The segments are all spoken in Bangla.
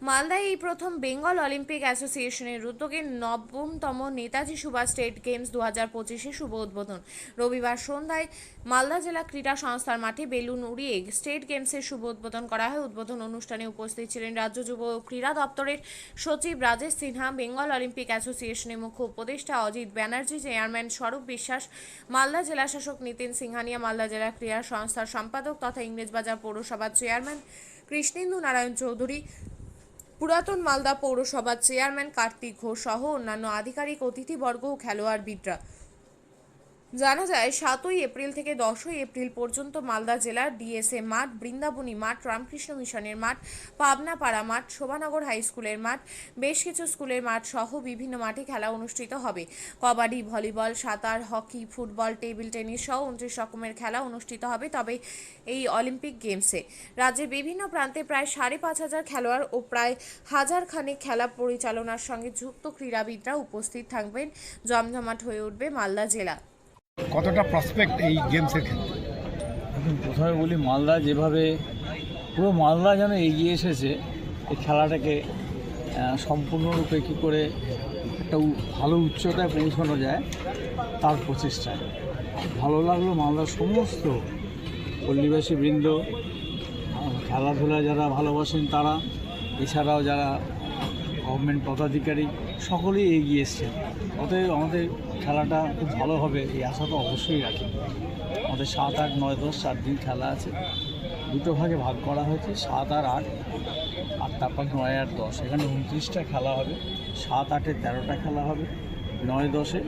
মালদায় এই প্রথম বেঙ্গল অলিম্পিক অ্যাসোসিয়েশনের উদ্যোগে ৯তম নেতাজি সুভাষ স্টেট গেমস ২০২৫ শুভ উদ্বোধন। রবিবার সন্ধ্যায় মালদা জেলা ক্রীড়া সংস্থার মাঠে বেলুন উড়িয়ে স্টেট গেমসের শুভ উদ্বোধন করা হয়। উদ্বোধন অনুষ্ঠানে উপস্থিত ছিলেন রাজ্য যুব ও ক্রীড়া দপ্তরের সচিব রাজেশ সিনহা, বেঙ্গল অলিম্পিক অ্যাসোসিয়েশনের মুখ্য উপদেষ্টা অজিত ব্যানার্জি, চেয়ারম্যান স্বরূপ বিশ্বাস, মালদা জেলা শাসক নিতিন সিংহানিয়া, মালদা জেলা ক্রীড়া সংস্থার সম্পাদক তথা ইংরেজবাজার পৌরসভার চেয়ারম্যান কৃষ্ণেন্দু নারায়ণ চৌধুরী, পুরাতন মালদা পৌরসভার চেয়ারম্যান কার্তিক ঘোষ সহ অন্যান্য আধিকারিক, অতিথিবর্গ ও খেলোয়াড়বিদরা। জানা যায় ৭ই এপ্রিল থেকে ১০ই এপ্রিল পর্যন্ত মালদা জেলার ডিএসএ মাঠ, বৃন্দাবনী মাঠ, রামকৃষ্ণ মিশনের মাঠ, পাবনাপাড়া মাঠ, শোভানগর হাই স্কুলের মাঠ, বেশ কিছু স্কুলের মাঠ সহ বিভিন্ন মাঠে খেলা অনুষ্ঠিত হবে। কবাডি, ভলিবল, সাঁতার, হকি, ফুটবল, টেবিল টেনিস সহ ২৯ রকমের খেলা অনুষ্ঠিত হবে। তবে এই অলিম্পিক গেমসে রাজ্যের বিভিন্ন প্রান্তে প্রায় ৫,৫০০ খেলোয়াড় ও প্রায় হাজার খানেক খেলা পরিচালনার সঙ্গে যুক্ত ক্রীড়াবিদরা উপস্থিত থাকবেন। জমজমাট হয়ে উঠবে মালদা জেলা। কতটা প্রসপেক্ট এই গেমসের ক্ষেত্রে? এখন প্রথমে বলি, মালদা যেভাবে পুরো মালদা যেন এগিয়ে এসেছে এই খেলাটাকে সম্পূর্ণরূপে কী করে একটা ভালো উচ্চতায় পৌঁছানো যায় তার প্রচেষ্টায় ভালো লাগলো। মালদার সমস্ত পল্লীবাসী বৃন্দ, খেলাধুলা যারা ভালোবাসেন তারা, এছাড়াও যারা গভর্নমেন্ট পদাধিকারী, সকলেই এগিয়ে এসছেন। অতএব আমাদের খেলাটা খুব ভালো হবে এই আশা তো অবশ্যই রাখি। আমাদের ৭, ৮, ৯, ১০ 4 দিন খেলা আছে। দুটো ভাগে ভাগ করা হয়েছে, ৭ আর ৮, আর তারপর ৯ আর ১০। এখানে ২৯টা খেলা হবে, ৭, ৮-এ 13টা খেলা হবে, ৯, 10-এ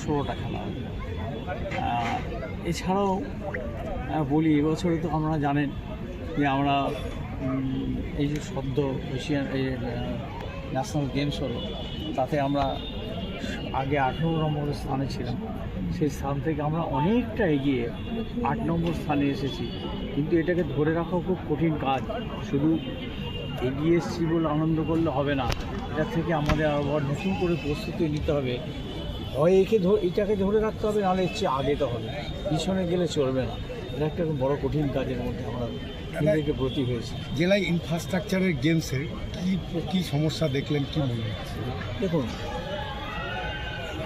16টা খেলা হবে। এছাড়াও বলি, এবছরে তো আপনারা জানেন যে আমরা এই যে সদ্য এশিয়ান ন্যাশনাল গেমস হলো, তাতে আমরা আগে 18 নম্বর স্থানে ছিলাম। সেই স্থান থেকে আমরা অনেকটা এগিয়ে 8 নম্বর স্থানে এসেছি। কিন্তু এটাকে ধরে রাখাও খুব কঠিন কাজ। শুধু এগিয়ে এসেছি বলে আনন্দ করলে হবে না, এটা থেকে আমাদের আবার নতুন করে প্রস্তুতি নিতে হবে। হয় এটাকে ধরে রাখতে হবে, নাহলে এর চেয়ে আগে তো হবে, পিছনে গেলে চলবে না। এটা একটা বড় কঠিন কাজের মধ্যে আমরা নিজেকে ব্রতী হয়েছি। জেলায় ইনফ্রাস্ট্রাকচারের গেমসের কী সমস্যা দেখলেন, কী মনে হচ্ছে? দেখুন,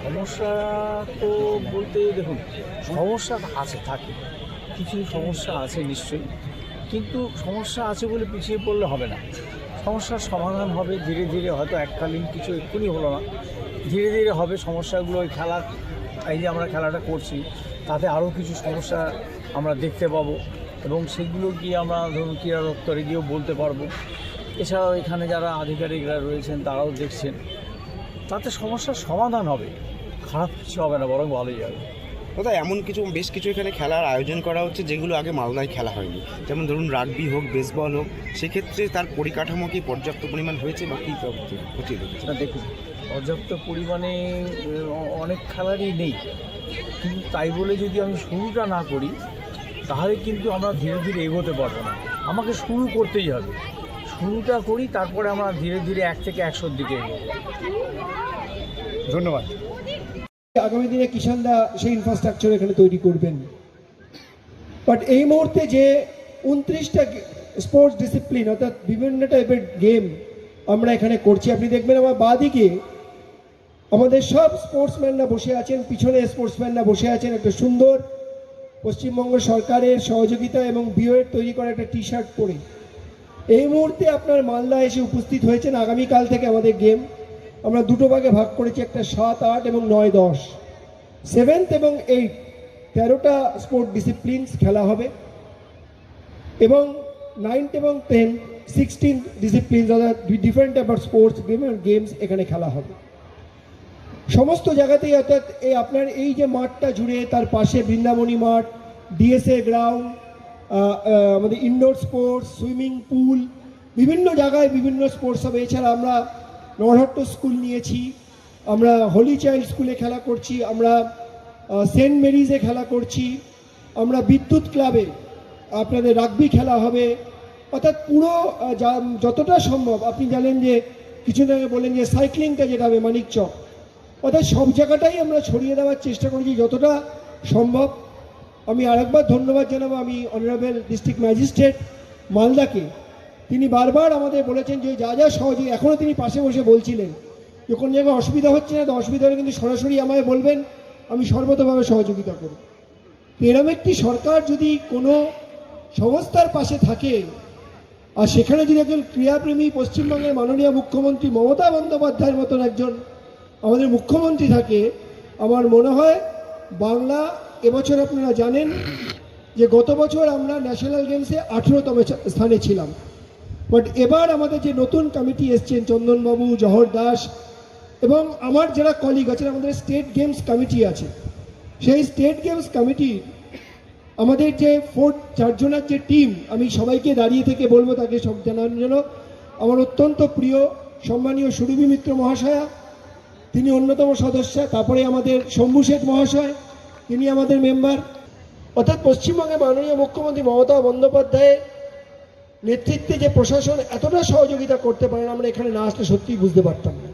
সমস্যা তো বলতে দেখুন, সমস্যা আছে, থাকে কিছু সমস্যা আছে নিশ্চয়ই, কিন্তু সমস্যা আছে বলে পিছিয়ে পড়লে হবে না। সমস্যার সমাধান হবে ধীরে ধীরে, হয়তো এককালীন কিছু এক্ষুনি হলো না, ধীরে ধীরে হবে সমস্যাগুলো। ওই এই যে আমরা খেলাটা করছি তাতে আরও কিছু সমস্যা আমরা দেখতে পাবো এবং সেগুলো গিয়ে আমরা ধরুন ক্রীড়া দপ্তরে গিয়েও বলতে পারবো। এছাড়াও এখানে যারা আধিকারিকরা রয়েছেন তারাও দেখছেন, তাতে সমস্যার সমাধান হবে, খারাপ কিছু হবে না, বরং ভালোই হবে। দাদা, এমন বেশ কিছু এখানে খেলার আয়োজন করা হচ্ছে যেগুলো আগে মালদায় খেলা হয়নি, যেমন ধরুন রাগবি হোক, বেসবল হোক, সেক্ষেত্রে তার পরিকাঠামো কি পর্যাপ্ত পরিমাণ হয়েছে বা কী হচ্ছে দেখেছে? দেখুন, পর্যাপ্ত পরিমাণে অনেক খেলারই নেই, কিন্তু তাই বলে যদি আমি শুরুটা না করি তাহলে কিন্তু আমরা ধীরে ধীরে এগোতে পারবো না। আমাকে শুরু করতেই হবে, শুরুটা করি, তারপরে আমরা ধীরে ধীরে 1 থেকে 100-র দিকে এগোবো। ধন্যবাদ। আগামী দিনে কিষানদা সেই ইনফ্রাস্ট্রাকচার এখানে তৈরি করবেন। বাট এই মুহূর্তে যে 29টা স্পোর্টস ডিসিপ্লিন অর্থাৎ বিভিন্ন টাইপের গেম আমরা এখানে করছি, আপনি দেখবেন আমার বাঁদিকে আমাদের সব স্পোর্টসম্যানরা বসে আছেন, পিছনে স্পোর্টসম্যানরা বসে আছেন একটা সুন্দর পশ্চিমবঙ্গ সরকারের সহযোগিতা এবং বিওএর তৈরি করা একটা টি শার্ট পরে। এই মুহূর্তে আপনার মালদা এসে উপস্থিত হয়েছেন। আগামীকাল থেকে আমাদের গেম আমরা দুটো ভাগে ভাগ করেছি, একটা 7, 8 এবং 9, 10। 7th এবং 8 13টা স্পোর্ট ডিসিপ্লিনস খেলা হবে এবং 9th এবং 10 16 ডিসিপ্লিনস অর্থাৎ different type of sports games এখানে খেলা হবে সমস্ত জায়গাতেই। অর্থাৎ আপনার এই যে মাঠটা জুড়ে, তার পাশে বৃন্দাবনী মাঠ, ডিএসএ গ্রাউন্ড, আমাদের ইনডোর স্পোর্টস, সুইমিং পুল, বিভিন্ন জায়গায় বিভিন্ন স্পোর্টস হবে। এছাড়া আমরা নরহট্ট স্কুল নিয়েছি, আমরা হোলি চাইল্ড স্কুলে খেলা করছি, আমরা সেন্ট মেরিজে খেলা করছি, আমরা বিদ্যুৎ ক্লাবে আপনাদের রাগবি খেলা হবে। অর্থাৎ পুরো যতটা সম্ভব, আপনি জানেন যে কিছুদিন আগে বলেন যে সাইক্লিংটা যেটা হবে মানিকচক, অর্থাৎ সব জায়গাটাই আমরা ছড়িয়ে দেওয়ার চেষ্টা করেছি যতটা সম্ভব। আমি আরেকবার ধন্যবাদ জানাবো আমি অনারেবল ডিস্ট্রিক্ট ম্যাজিস্ট্রেট মালদাকে, তিনি বারবার আমাদের বলেছেন যে যা যা সহযোগী, এখনও তিনি পাশে বসে বলছিলেন যে কোনো জায়গায় অসুবিধা হচ্ছে না, তো অসুবিধা হলে কিন্তু সরাসরি আমায় বলবেন, আমি সর্বতভাবে সহযোগিতা করব। এরম একটি সরকার যদি কোনো সংস্থার পাশে থাকে, আর সেখানে যদি একজন ক্রীড়াপ্রেমী পশ্চিমবঙ্গের মাননীয় মুখ্যমন্ত্রী মমতা বন্দ্যোপাধ্যায়ের মতন একজন আমাদের মুখ্যমন্ত্রী থাকে, আমার মনে হয় বাংলা, এবছর আপনারা জানেন যে গত বছর আমরা ন্যাশনাল গেমসে 18তম স্থানে ছিলাম, বাট এবার আমাদের যে নতুন কমিটি এসছেন, চন্দনবাবু, জহর দাস এবং আমার যারা কলিগ আছেন, আমাদের স্টেট গেমস কমিটি আছে, সেই স্টেট গেমস কমিটি আমাদের যে 4 যে টিম, আমি সবাইকে দাঁড়িয়ে থেকে বলবো তাকে সব জানানোর জন্য, আমার অত্যন্ত প্রিয় সম্মানীয় সুরভি মিত্র মহাশয়া, তিনি অন্যতম সদস্য, তারপরে আমাদের শম্ভু শেঠ মহাশয়, তিনি আমাদের মেম্বার, অর্থাৎ পশ্চিমবঙ্গের মাননীয় মুখ্যমন্ত্রী মমতা বন্দ্যোপাধ্যায়ের নেতৃত্বে যে প্রশাসন এতটা সহযোগিতা করতে পারেন, আমরা এখানে না আসলে সত্যিই বুঝতে পারতাম না।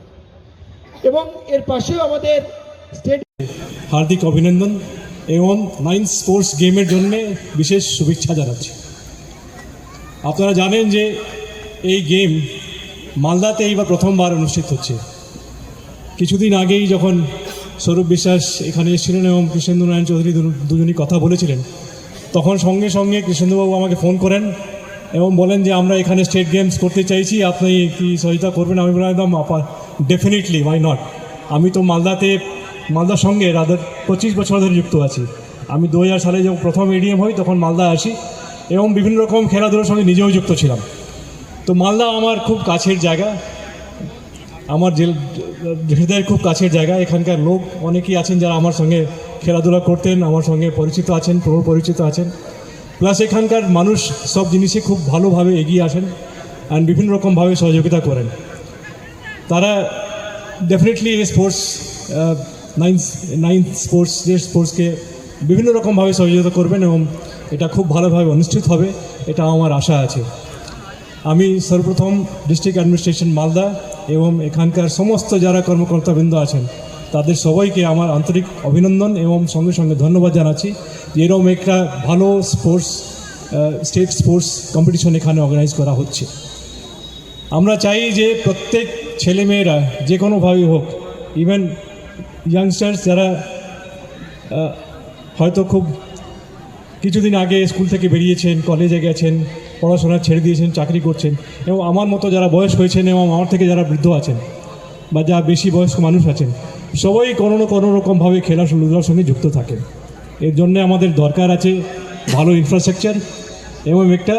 এবং এর পাশেও আমাদের স্টেট হার্দিক অভিনন্দন এবং 9 স্পোর্টস গেমের জন্য বিশেষ শুভেচ্ছা জানাচ্ছি। আপনারা জানেন যে এই গেম মালদাতে এইবার প্রথমবার অনুষ্ঠিত হচ্ছে। কিছুদিন আগেই যখন স্বরূপ বিশ্বাস এখানে এসেছিলেন এবং কৃষ্ণেন্দু নারায়ণ চৌধুরী দুজনই কথা বলেছিলেন, তখন সঙ্গে সঙ্গে কৃষ্ণেন্দুবাবু আমাকে ফোন করেন এবং বলেন যে আমরা এখানে স্টেট গেমস করতে চাইছি, আপনি কি সহযোগিতা করবেন? আমি বললাম একদম ডেফিনেটলি, ওয়াই নট। আমি তো মালদার সঙ্গে রাদার 25 বছর ধরে যুক্ত আছি। আমি 2000 সালে যখন প্রথম এডিএম হই তখন মালদা আসি এবং বিভিন্ন রকম খেলাধুলার সঙ্গে নিজেও যুক্ত ছিলাম। তো মালদা আমার খুব কাছের জায়গা, আমার হৃদয়ের খুব কাছের জায়গা। এখানকার লোক অনেকেই আছেন যারা আমার সঙ্গে খেলাধুলা করতেন, আমার সঙ্গে পরিচিত আছেন, পুরো পরিচিত আছেন। প্লাস এখানকার মানুষ সব জিনিসে খুব ভালোভাবে এগিয়ে আসেন অ্যান্ড বিভিন্ন রকমভাবে সহযোগিতা করেন। তারা ডেফিনেটলি এই স্পোর্টস 9 স্পোর্টসকে বিভিন্ন রকমভাবে সহযোগিতা করবেন এবং এটা খুব ভালোভাবে অনুষ্ঠিত হবে, এটা আমার আশা আছে। আমি সর্বপ্রথম ডিস্ট্রিক্ট অ্যাডমিনিস্ট্রেশন মালদা এবং এখানকার সমস্ত যারা কর্মকর্তাবৃন্দ আছেন তাদের সবাইকে আমার আন্তরিক অভিনন্দন এবং সঙ্গে সঙ্গে ধন্যবাদ জানাচ্ছি যে এরকম একটা ভালো স্টেট স্পোর্টস কম্পিটিশন এখানে অর্গানাইজ করা হচ্ছে। আমরা চাই যে প্রত্যেক ছেলেমেয়েরা যে কোনোভাবেই হোক, ইভেন ইয়াংস্টার্স যারা হয়তো খুব কিছুদিন আগে স্কুল থেকে বেরিয়েছেন, কলেজে গেছেন, পড়াশোনা ছেড়ে দিয়েছেন, চাকরি করছেন, এবং আমার মতো যারা বয়স হয়েছেন এবং আমার থেকে যারা বৃদ্ধ আছেন বা যারা বেশি বয়স্ক মানুষ আছেন, সবাই কোনো রকমভাবে খেলাধুলার সঙ্গে যুক্ত থাকেন। এর জন্য আমাদের দরকার আছে ভালো ইনফ্রাস্ট্রাকচার এবং একটা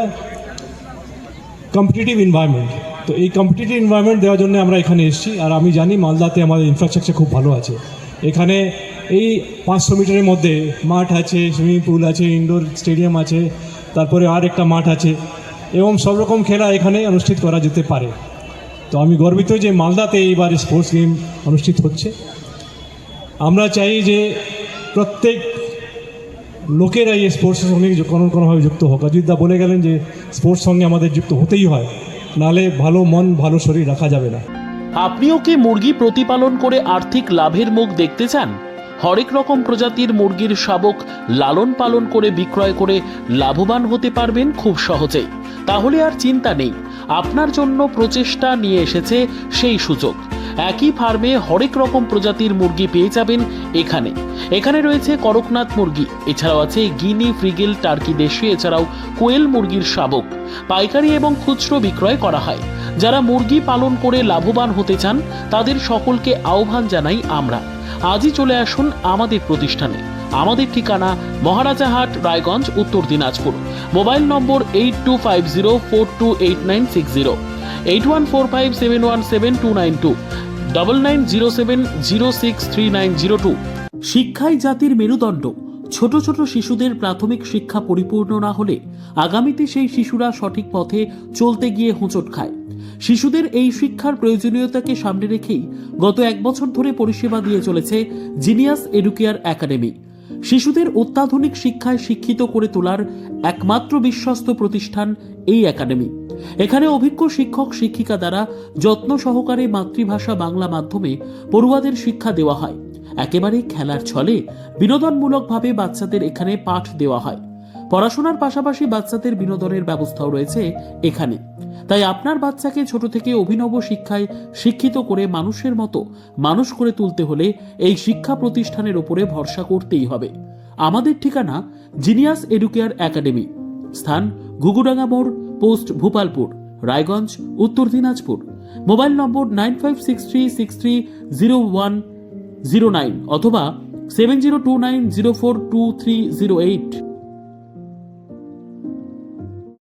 কম্পিটিটিভ এনভায়রনমেন্ট। তো এই কম্পিটিটিভ এনভায়রনমেন্ট দেওয়ার জন্য আমরা এখানে এসেছি। আর আমি জানি মালদাতে আমাদের ইনফ্রাস্ট্রাকচার খুব ভালো আছে। এখানে এই 500 মিটারের মধ্যে মাঠ আছে, সুইমিং পুল আছে, ইনডোর স্টেডিয়াম আছে, তারপরে আর একটা মাঠ আছে এবং সব রকম খেলা এখানে অনুষ্ঠিত করা যেতে পারে। তো আমি গর্বিত যে মালদাতে এইবার স্পোর্টস গেম অনুষ্ঠিত হচ্ছে। আমরা চাই যে প্রত্যেক লোকেরা এই স্পোর্টসের সঙ্গে কোনোভাবে যুক্ত হোক। অজিতদা বলে গেলেন যে স্পোর্টস সঙ্গে আমাদের যুক্ত হতেই হয়, নাহলে ভালো মন ভালো শরীর রাখা যাবে না। আপনিও কি মুরগি প্রতিপালন করে আর্থিক লাভের মুখ দেখতে চান? হরেক রকম প্রজাতির মুরগির শাবক লালন পালন করে বিক্রয় করে লাভবান হতে পারবেন খুব সহজেই। তাহলে আর চিন্তা নেই, আপনার জন্য প্রচেষ্টা নিয়ে এসেছে সেই সুযোগ। একই ফার্মে হরেক রকম প্রজাতির মুরগি পেয়ে যাবেন এখানে রয়েছে করকনাথ মুরগি, এছাড়াও আছে গিনি, ফ্রিগেল, টার্কি দেশি, এছাড়াও কোয়েল মুরগির শাবক পাইকারি এবং খুচরো বিক্রয় করা হয়। যারা মুরগি পালন করে লাভবান হতে চান তাদের সকলকে আহ্বান জানাই আমরা। আজই চলে আসুন আমাদের প্রতিষ্ঠানে। আমাদের ঠিকানা মহারাজাহাট, রায়গঞ্জ, উত্তর দিনাজপুর। মোবাইল নম্বর 8250428960, 8145717292, 9907063902। শিক্ষাই জাতির মেরুদণ্ড। ছোট ছোট শিশুদের প্রাথমিক শিক্ষা পরিপূর্ণ না হলে আগামীতে সেই শিশুরা সঠিক পথে চলতে গিয়ে হোঁচট খায়। শিশুদের এই শিক্ষার প্রয়োজনীয়তাকে সামনে রেখেই গত 1 বছর ধরে পরিষেবা দিয়ে চলেছে জিনিয়াস এডুকেয়ার একাডেমি। শিশুদের অত্যাধুনিক শিক্ষায় শিক্ষিত করে তোলার একমাত্র বিশ্বস্ত প্রতিষ্ঠান এই একাডেমি। এখানে অভিজ্ঞ শিক্ষক শিক্ষিকা দ্বারা যত্ন সহকারে মাতৃভাষা বাংলা মাধ্যমে পড়ুয়াদের শিক্ষা দেওয়া হয়। একেবারে খেলার ছলে বিনোদনমূলকভাবে বাচ্চাদের এখানে পাঠ দেওয়া হয়। পড়াশোনার পাশাপাশি বাচ্চাদের বিনোদনের ব্যবস্থাও রয়েছে এখানে। তাই আপনার বাচ্চাকে ছোট থেকে অভিনব শিক্ষায় শিক্ষিত করে মানুষের মতো মানুষ করে তুলতে হলে এই শিক্ষা প্রতিষ্ঠানের উপরে ভরসা করতেই হবে। আমাদের ঠিকানা জিনিয়াস এডুকেয়ার একাডেমি, স্থান ঘুঘুডাঙ্গা মোড়, পোস্ট ভূপালপুর, রায়গঞ্জ, উত্তর দিনাজপুর। মোবাইল নম্বর 9563630109 অথবা 7029042308।